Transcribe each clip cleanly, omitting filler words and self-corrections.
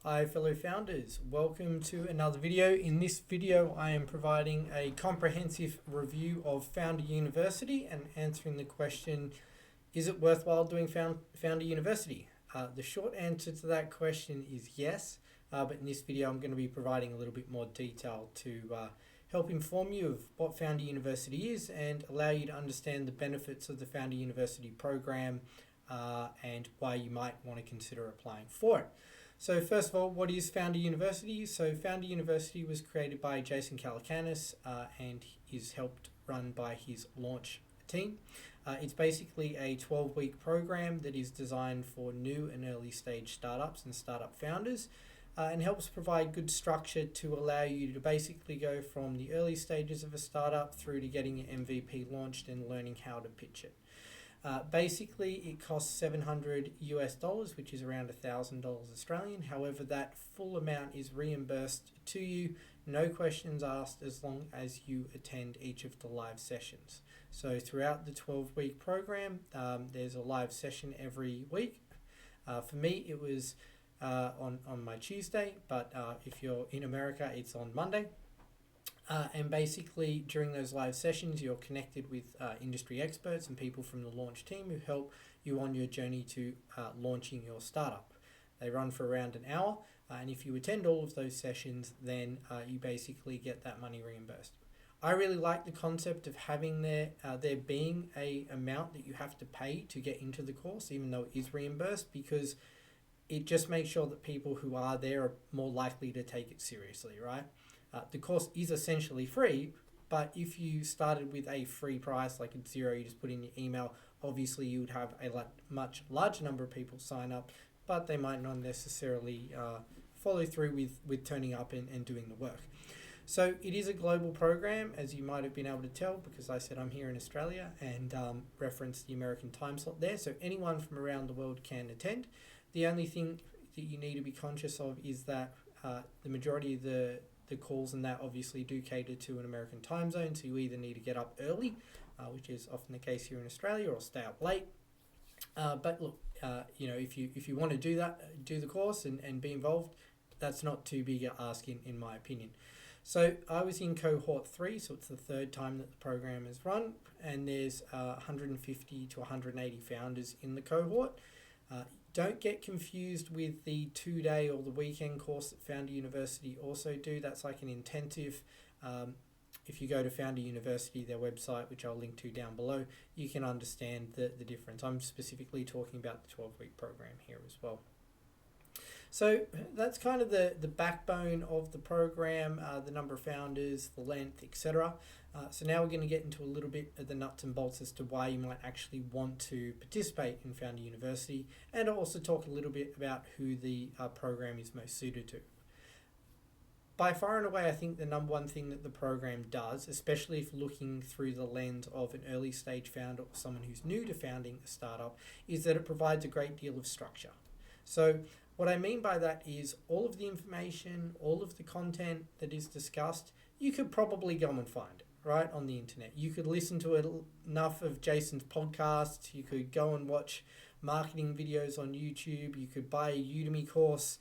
Hi fellow founders, welcome to another video. In this video I am providing a comprehensive review of Founder University and answering the question, is it worthwhile doing Founder University? The short answer to that question is yes, but in this video I'm going to be providing a little bit more detail to help inform you of what Founder University is and allow you to understand the benefits of the Founder University program and why you might want to consider applying for it. So first of all, what is Founder University? So Founder University was created by Jason Calacanis and is helped run by his launch team. It's basically a 12-week program that is designed for new and early stage startups and startup founders and helps provide good structure to allow you to basically go from the early stages of a startup through to getting your MVP launched and learning how to pitch it. Basically, it costs $700 US, which is around $1,000 Australian. However, that full amount is reimbursed to you, no questions asked, as long as you attend each of the live sessions. So throughout the 12-week program, there's a live session every week. For me, it was on my Tuesday, but if you're in America, it's on Monday. And basically during those live sessions you're connected with industry experts and people from the launch team who help you on your journey to launching your startup. They run for around an hour and if you attend all of those sessions then you basically get that money reimbursed. I really like the concept of having there being a amount that you have to pay to get into the course, even though it is reimbursed, because it just makes sure that people who are there are more likely to take it seriously, right? The course is essentially free, but if you started with a free price, like it's zero, you just put in your email, obviously you would have a much larger number of people sign up, but they might not necessarily follow through with turning up and doing the work. So it is a global program, as you might have been able to tell, because I said I'm here in Australia and referenced the American time slot there. So anyone from around the world can attend. The only thing that you need to be conscious of is that the majority of the calls and that obviously do cater to an American time zone, so you either need to get up early, which is often the case here in Australia, or stay up late. But look, if you want to do the course and be involved, that's not too big a ask in my opinion. So I was in cohort 3, so it's the third time that the program is run, and there's 150 to 180 founders in the cohort. Don't get confused with the 2-day or the weekend course that Founder University also do. That's like an intensive. If you go to Founder University, their website, which I'll link to down below, you can understand the difference. I'm specifically talking about the 12-week program here as well. So that's kind of the backbone of the program, the number of founders, the length, etc. So now we're going to get into a little bit of the nuts and bolts as to why you might actually want to participate in Founder University, and I'll also talk a little bit about who the program is most suited to. By far and away, I think the number one thing that the program does, especially if looking through the lens of an early stage founder or someone who's new to founding a startup, is that it provides a great deal of structure. So what I mean by that is all of the information, all of the content that is discussed, you could probably go and find it, right, on the internet. You could listen to enough of Jason's podcasts, you could go and watch marketing videos on YouTube, you could buy a Udemy course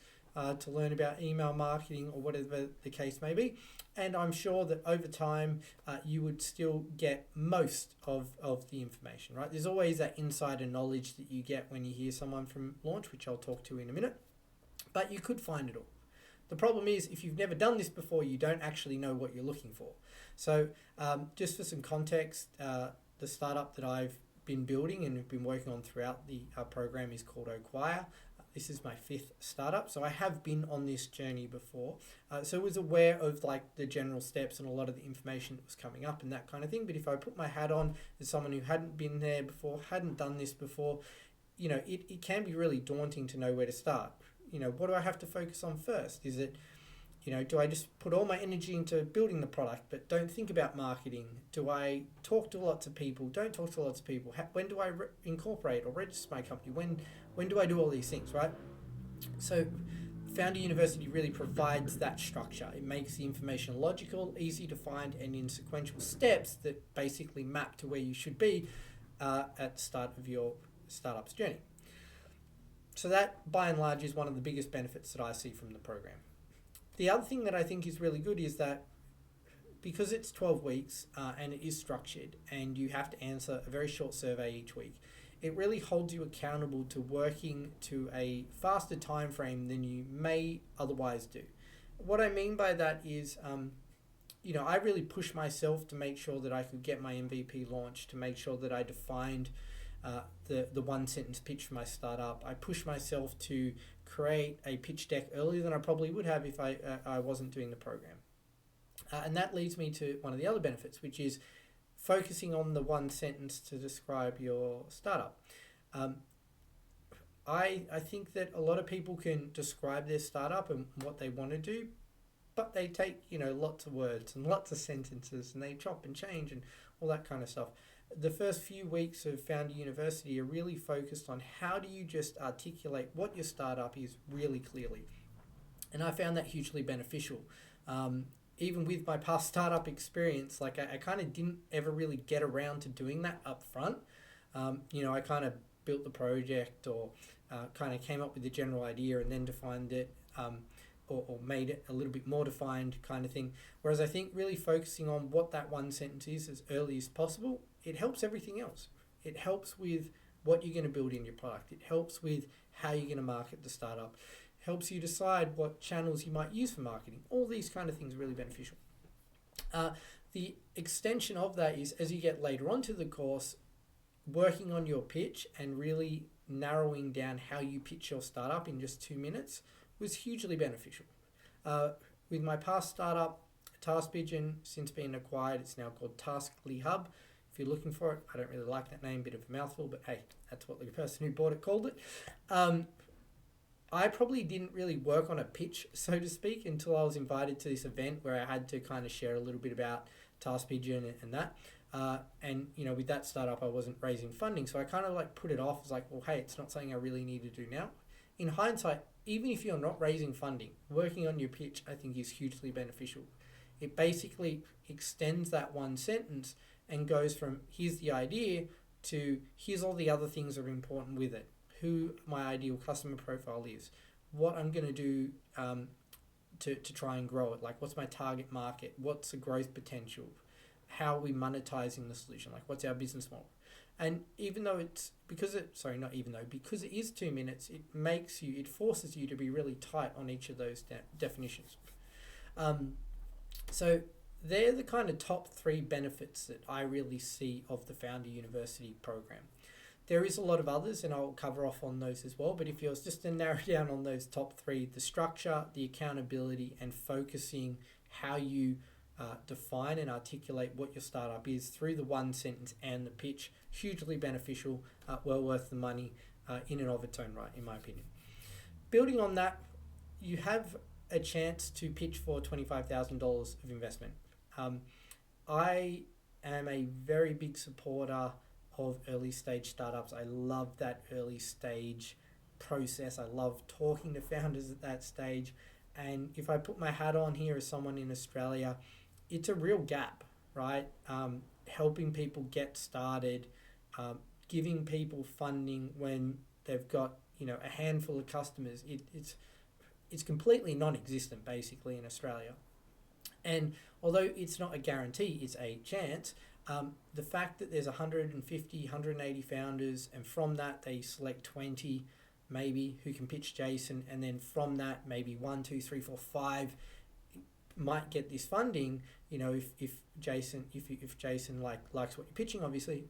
to learn about email marketing or whatever the case may be. And I'm sure that over time you would still get most of the information, right? There's always that insider knowledge that you get when you hear someone from launch, which I'll talk to in a minute, but you could find it all. The problem is if you've never done this before, you don't actually know what you're looking for. So just for some context, the startup that I've been building and have been working on throughout the program is called Oquire. This is my 5th startup, so I have been on this journey before. So I was aware of like the general steps and a lot of the information that was coming up and that kind of thing. But if I put my hat on as someone who hadn't been there before, hadn't done this before, it can be really daunting to know where to start. What do I have to focus on first? Is it, do I just put all my energy into building the product but don't think about marketing? Do I talk to lots of people? Don't talk to lots of people? When do I incorporate or register my company? When do I do all these things, right? So Founder University really provides that structure. It makes the information logical, easy to find, and in sequential steps that basically map to where you should be at the start of your startup's journey. So that, by and large, is one of the biggest benefits that I see from the program. The other thing that I think is really good is that because it's 12 weeks and it is structured and you have to answer a very short survey each week, it really holds you accountable to working to a faster time frame than you may otherwise do. What I mean by that is, I really pushed myself to make sure that I could get my MVP launch, to make sure that I defined the one sentence pitch for my startup. I pushed myself to create a pitch deck earlier than I probably would have if I wasn't doing the program. And that leads me to one of the other benefits, which is focusing on the one sentence to describe your startup. I think that a lot of people can describe their startup and what they want to do, but they take lots of words and lots of sentences and they chop and change and all that kind of stuff. The first few weeks of Founder University are really focused on how do you just articulate what your startup is really clearly. And I found that hugely beneficial. Even with my past startup experience, like I kind of didn't ever really get around to doing that up front. I kind of built the project or kind of came up with the general idea and then defined it or made it a little bit more defined kind of thing. Whereas I think really focusing on what that one sentence is as early as possible, it helps everything else. It helps with what you're going to build in your product. It helps with how you're going to market the startup. Helps you decide what channels you might use for marketing. All these kind of things are really beneficial. The extension of that is, as you get later onto the course, working on your pitch and really narrowing down how you pitch your startup in just 2 minutes was hugely beneficial. With my past startup, TaskPigeon, since being acquired, it's now called Taskly Hub. If you're looking for it, I don't really like that name, bit of a mouthful, but hey, that's what the person who bought it called it. I probably didn't really work on a pitch, so to speak, until I was invited to this event where I had to kind of share a little bit about TaskPigeon and that. With that startup, I wasn't raising funding, so I kind of put it off. I was like, well, hey, it's not something I really need to do now. In hindsight, even if you're not raising funding, working on your pitch, I think is hugely beneficial. It basically extends that one sentence and goes from here's the idea to here's all the other things that are important with it. Who my ideal customer profile is, what I'm going to do to try and grow it, like what's my target market, what's the growth potential, how are we monetizing the solution, like what's our business model. And because it is 2 minutes, it forces you to be really tight on each of those definitions. So they're the kind of top 3 benefits that I really see of the Founder University program. There is a lot of others, and I'll cover off on those as well. But if you're just to narrow down on those top 3, the structure, the accountability, and focusing how you define and articulate what your startup is through the one sentence and the pitch, hugely beneficial, well worth the money in and of its own right, in my opinion. Building on that, you have a chance to pitch for $25,000 of investment. I am a very big supporter of early stage startups. I love that early stage process. I love talking to founders at that stage. And if I put my hat on here as someone in Australia, it's a real gap, right? Helping people get started, giving people funding when they've got a handful of customers. It's completely non-existent basically in Australia. And although it's not a guarantee, it's a chance. The fact that there's 150, 180 founders, and from that they select 20 maybe who can pitch Jason, and then from that maybe 1, 2, 3, 4, 5 might get this funding. If Jason likes what you're pitching, obviously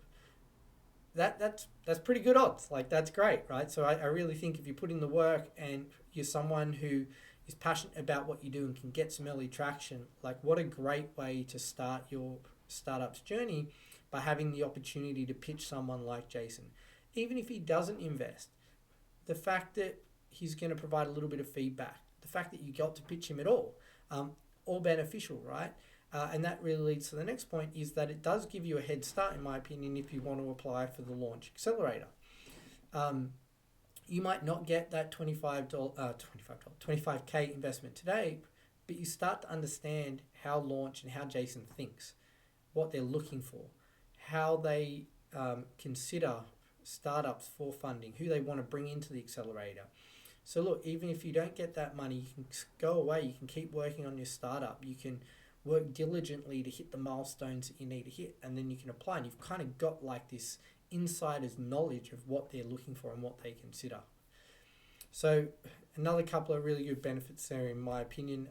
that's pretty good odds. That's great, right? So I really think if you put in the work and you're someone who is passionate about what you do and can get some early traction, what a great way to start your startup's journey by having the opportunity to pitch someone like Jason. Even if he doesn't invest, the fact that he's going to provide a little bit of feedback, the fact that you got to pitch him at all beneficial, right? And that really leads to the next point, is that it does give you a head start, in my opinion, if you want to apply for the Launch Accelerator. You might not get that $25K investment today, but you start to understand how Launch and how Jason thinks, what they're looking for, how they consider startups for funding, who they want to bring into the accelerator. So look, even if you don't get that money, you can go away, you can keep working on your startup, you can work diligently to hit the milestones that you need to hit, and then you can apply, and you've kind of got like this insider's knowledge of what they're looking for and what they consider. So another couple of really good benefits there in my opinion,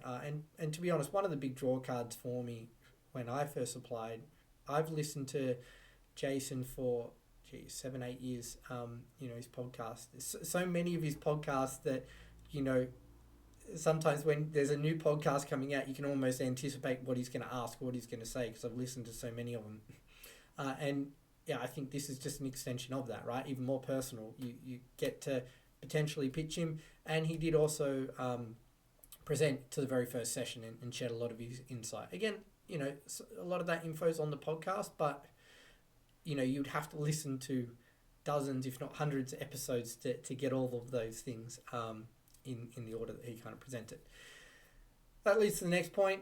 and to be honest, one of the big draw cards for me when I first applied, I've listened to Jason for 7-8 years, his podcast. There's so many of his podcasts that, sometimes when there's a new podcast coming out, you can almost anticipate what he's going to ask, what he's going to say, because I've listened to so many of them. And yeah, I think this is just an extension of that, right? Even more personal. You get to potentially pitch him, and he did also present to the very first session and shared a lot of his insight. Again, a lot of that info is on the podcast, but you'd have to listen to dozens, if not hundreds of episodes to get all of those things in the order that he kind of presented. That leads to the next point.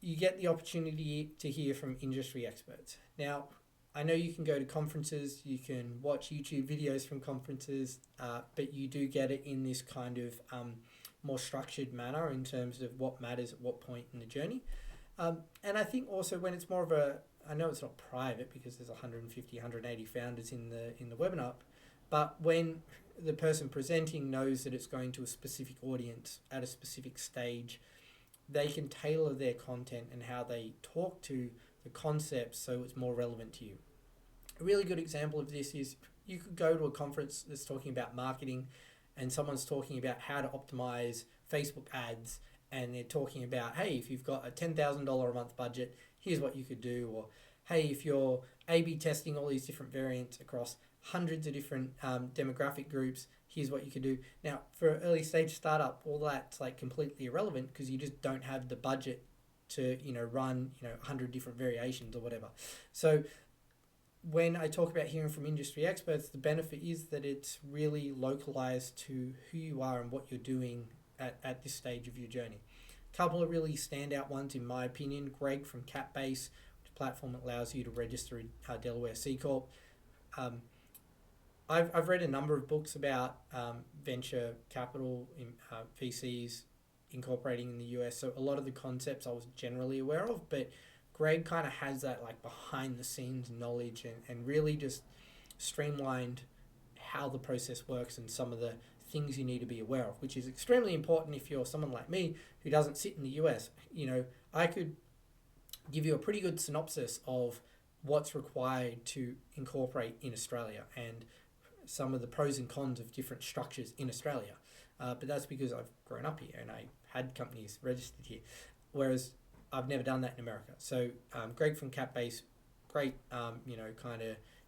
You get the opportunity to hear from industry experts. Now, I know you can go to conferences, you can watch YouTube videos from conferences, but you do get it in this kind of more structured manner in terms of what matters at what point in the journey. And I think also when it's more of I know it's not private because there's 150, 180 founders in the webinar, but when the person presenting knows that it's going to a specific audience at a specific stage, they can tailor their content and how they talk to the concepts so it's more relevant to you. A really good example of this is you could go to a conference that's talking about marketing and someone's talking about how to optimize Facebook ads, and they're talking about, hey, if you've got a $10,000 a month budget, here's what you could do. Or, hey, if you're A/B testing all these different variants across hundreds of different demographic groups, here's what you could do. Now, for an early stage startup, all that's like completely irrelevant because you just don't have the budget to, run, 100 different variations or whatever. So when I talk about hearing from industry experts, the benefit is that it's really localized to who you are and what you're doing at this stage of your journey. A couple of really standout ones in my opinion: Greg from Capbase, which is a platform that allows you to register a Delaware C Corp. I've read a number of books about venture capital, VCs incorporating in the US, so a lot of the concepts I was generally aware of, but Greg kind of has that like behind the scenes knowledge and really just streamlined how the process works and some of the things you need to be aware of, which is extremely important if you're someone like me who doesn't sit in the US. I could give you a pretty good synopsis of what's required to incorporate in Australia and some of the pros and cons of different structures in Australia. But that's because I've grown up here and I had companies registered here, whereas I've never done that in America. So Greg from Capbase, great, he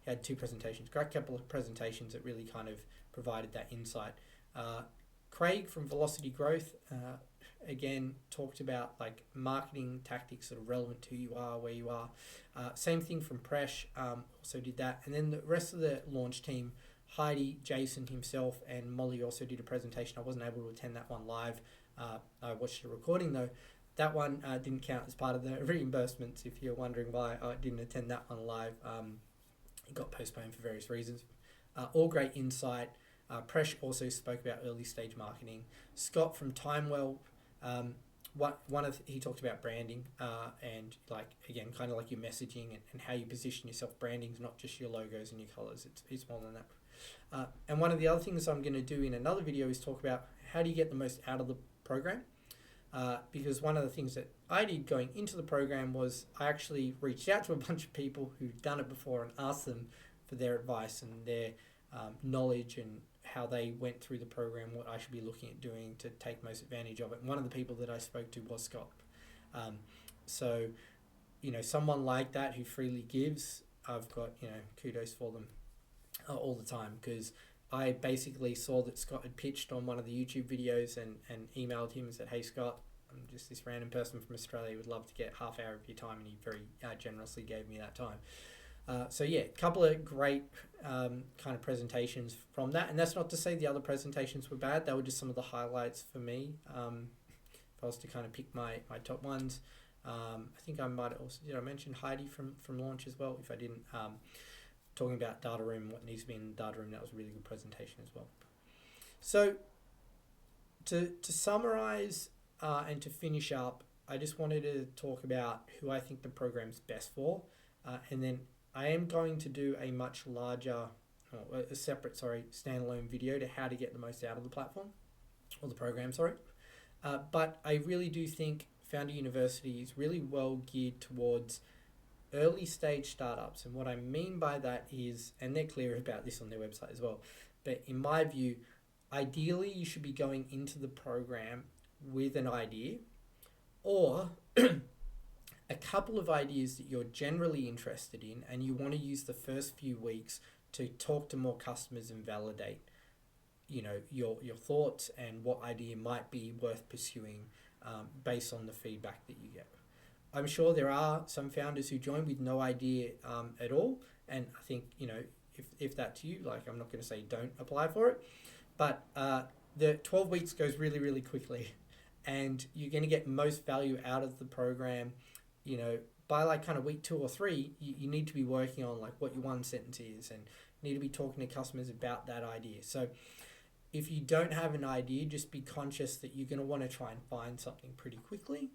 had 2 presentations, great couple of presentations that really kind of provided that insight. Craig from Velocity Growth, again, talked about like marketing tactics that are relevant to who you are, where you are. Same thing from Presh, also did that. And then the rest of the launch team, Heidi, Jason himself, and Molly also did a presentation. I wasn't able to attend that one live. I watched the recording though. That one didn't count as part of the reimbursements, if you're wondering why I didn't attend that one live. It got postponed for various reasons. All great insight. Presh also spoke about early stage marketing. Scott from Timewell, he talked about branding and like, again, kind of like your messaging and how you position yourself. Branding is not just your logos and your colors, it's more than that. And one of the other things I'm going to do in another video is talk about how do you get the most out of the program. Because one of the things that I did going into the program was I actually reached out to a bunch of people who'd done it before and asked them for their advice and their knowledge and how they went through the program, what I should be looking at doing to take most advantage of it. And one of the people that I spoke to was Scott. So, someone like that who freely gives, I've got, kudos for them all the time, because I basically saw that Scott had pitched on one of the YouTube videos and emailed him and said, hey Scott, I'm just this random person from Australia, would love to get half hour of your time, and he very generously gave me that time. So yeah, a couple of great kind of presentations from that, and that's not to say the other presentations were bad. They were just some of the highlights for me. If I was to kind of pick my top ones, I think I might also, did I mention Heidi from Launch as well? If I didn't, talking about data room and what needs to be in the data room. That was a really good presentation as well. So to summarize and to finish up, I just wanted to talk about who I think the program's best for, and then I am going to do a much larger, a separate, standalone video to how to get the most out of the platform, or the program, but I really do think Founder University is really well geared towards early stage startups. And what I mean by that is, and they're clear about this on their website as well, but in my view, ideally you should be going into the program with an idea or a couple of ideas that you're generally interested in, and you want to use the first few weeks to talk to more customers and validate, your thoughts and what idea might be worth pursuing based on the feedback that you get. I'm sure there are some founders who join with no idea at all, and I think, if that's you, I'm not going to say don't apply for it, but the 12 weeks goes really, really quickly, and you're going to get most value out of the program. By kind of week 2 or 3, you need to be working on what your one sentence is, and need to be talking to customers about that idea. So if you don't have an idea, just be conscious that you're going to want to try and find something pretty quickly.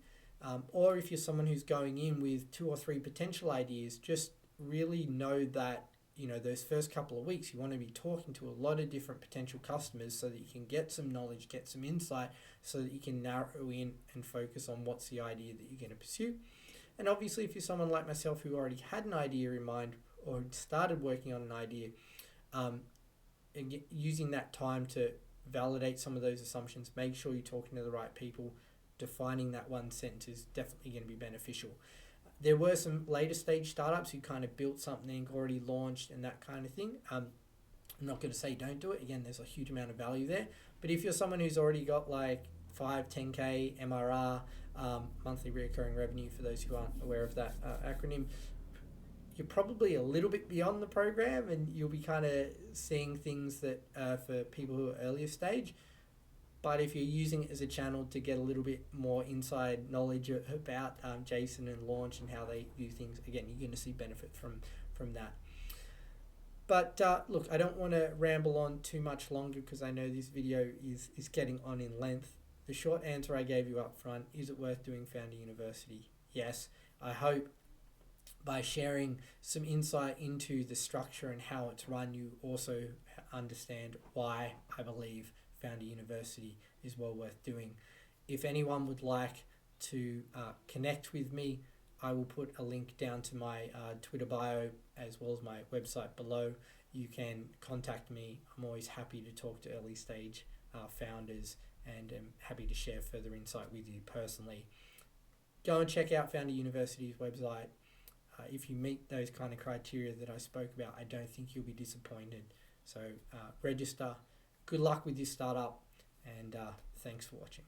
Or if you're someone who's going in with 2 or 3 potential ideas, just really know that, those first couple of weeks, you want to be talking to a lot of different potential customers so that you can get some knowledge, get some insight, so that you can narrow in and focus on what's the idea that you're going to pursue. And obviously, if you're someone like myself who already had an idea in mind or started working on an idea, using that time to validate some of those assumptions, make sure you're talking to the right people, defining that one sentence is definitely going to be beneficial. There were some later stage startups who kind of built something, already launched and that kind of thing. I'm not going to say don't do it. Again, there's a huge amount of value there. But if you're someone who's already got 5, 10K MRR, monthly recurring revenue, for those who aren't aware of that acronym, you're probably a little bit beyond the program, and you'll be kind of seeing things that for people who are earlier stage. But if you're using it as a channel to get a little bit more inside knowledge about Jason and Launch and how they do things, again, you're going to see benefit from that. But look, I don't want to ramble on too much longer because I know this video is getting on in length. The short answer I gave you up front, is it worth doing Founder University? Yes. I hope by sharing some insight into the structure and how it's run, you also understand why I believe Founder University is well worth doing. If anyone would like to connect with me, I will put a link down to my Twitter bio as well as my website below. You can contact me. I'm always happy to talk to early stage founders, and am happy to share further insight with you personally. Go and check out Founder University's website. If you meet those kind of criteria that I spoke about, I don't think you'll be disappointed. So register. Good luck with your startup, and thanks for watching.